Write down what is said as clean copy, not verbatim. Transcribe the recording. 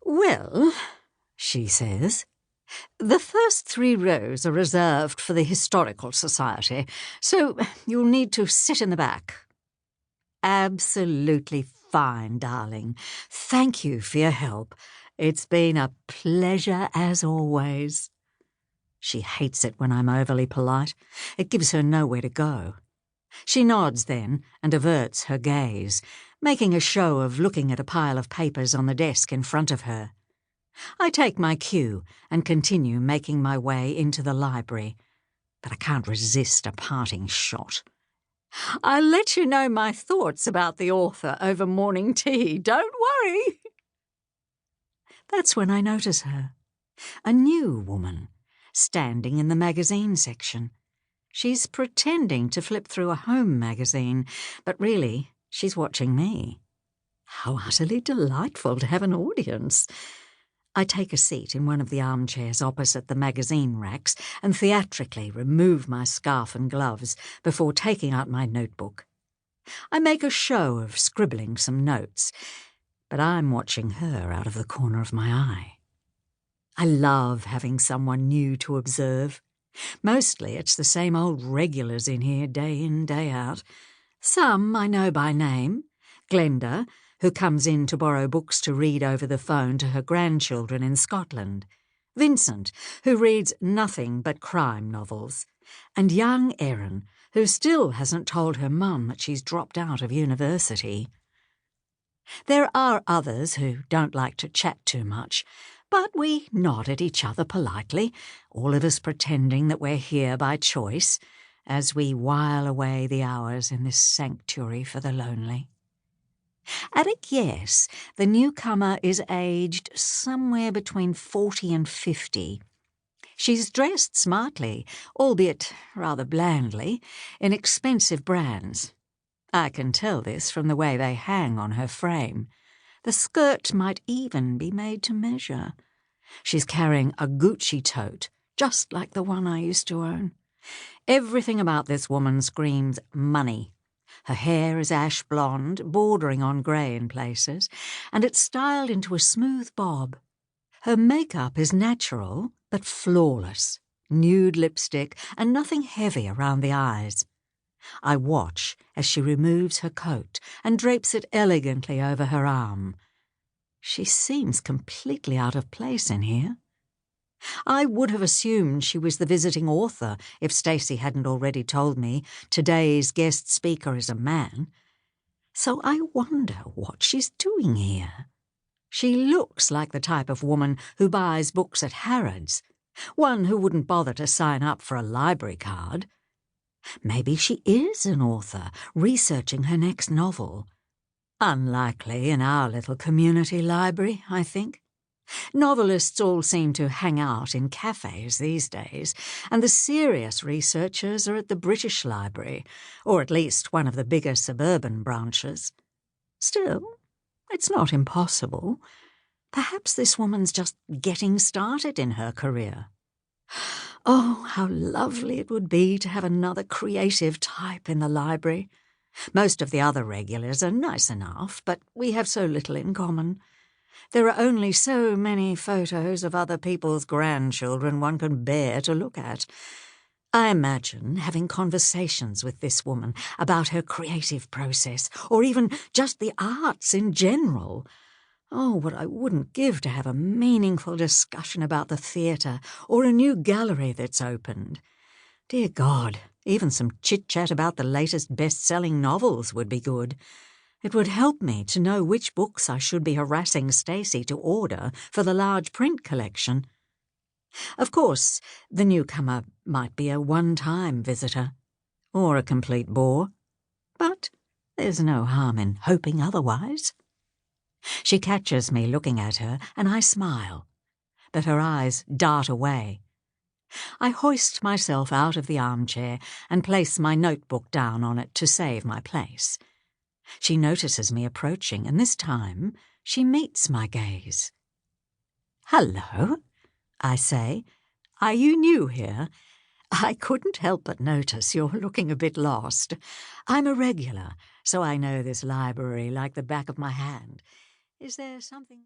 "Well," she says, "the first 3 rows are reserved for the Historical Society, so you'll need to sit in the back." "Absolutely fine, darling. Thank you for your help. It's been a pleasure as always." She hates it when I'm overly polite. It gives her nowhere to go. She nods then and averts her gaze, making a show of looking at a pile of papers on the desk in front of her. I take my cue and continue making my way into the library, but I can't resist a parting shot. "I'll let you know my thoughts about the author over morning tea, don't worry." That's when I notice her, a new woman, standing in the magazine section. She's pretending to flip through a home magazine, but really, she's watching me. How utterly delightful to have an audience. I take a seat in one of the armchairs opposite the magazine racks and theatrically remove my scarf and gloves before taking out my notebook. I make a show of scribbling some notes, but I'm watching her out of the corner of my eye. I love having someone new to observe. Mostly it's the same old regulars in here day in, day out. Some I know by name. Glenda, who comes in to borrow books to read over the phone to her grandchildren in Scotland. Vincent, who reads nothing but crime novels. And young Erin, who still hasn't told her mum that she's dropped out of university. There are others who don't like to chat too much, but we nod at each other politely, all of us pretending that we're here by choice, as we while away the hours in this sanctuary for the lonely. At a guess, the newcomer is aged somewhere between 40 and 50. She's dressed smartly, albeit rather blandly, in expensive brands. I can tell this from the way they hang on her frame. The skirt might even be made to measure. She's carrying a Gucci tote, just like the one I used to own. Everything about this woman screams money. Her hair is ash blonde, bordering on grey in places, and it's styled into a smooth bob. Her makeup is natural, but flawless. Nude lipstick and nothing heavy around the eyes. I watch as she removes her coat and drapes it elegantly over her arm. She seems completely out of place in here. I would have assumed she was the visiting author if Stacey hadn't already told me today's guest speaker is a man. So I wonder what she's doing here. She looks like the type of woman who buys books at Harrods, one who wouldn't bother to sign up for a library card. Maybe she is an author researching her next novel. Unlikely in our little community library, I think. Novelists all seem to hang out in cafes these days, and the serious researchers are at the British Library, or at least one of the bigger suburban branches. Still, it's not impossible. Perhaps this woman's just getting started in her career. Oh, how lovely it would be to have another creative type in the library. Most of the other regulars are nice enough, but we have so little in common. There are only so many photos of other people's grandchildren one can bear to look at. I imagine having conversations with this woman about her creative process, or even just the arts in general. Oh, what I wouldn't give to have a meaningful discussion about the theatre or a new gallery that's opened. Dear God, even some chit-chat about the latest best-selling novels would be good. It would help me to know which books I should be harassing Stacey to order for the large print collection. Of course, the newcomer might be a one-time visitor, or a complete bore, but there's no harm in hoping otherwise. She catches me looking at her, and I smile, but her eyes dart away. I hoist myself out of the armchair and place my notebook down on it to save my place. She notices me approaching, and this time she meets my gaze. "Hello," I say. "Are you new here? I couldn't help but notice you're looking a bit lost. I'm a regular, so I know this library like the back of my hand. Is there something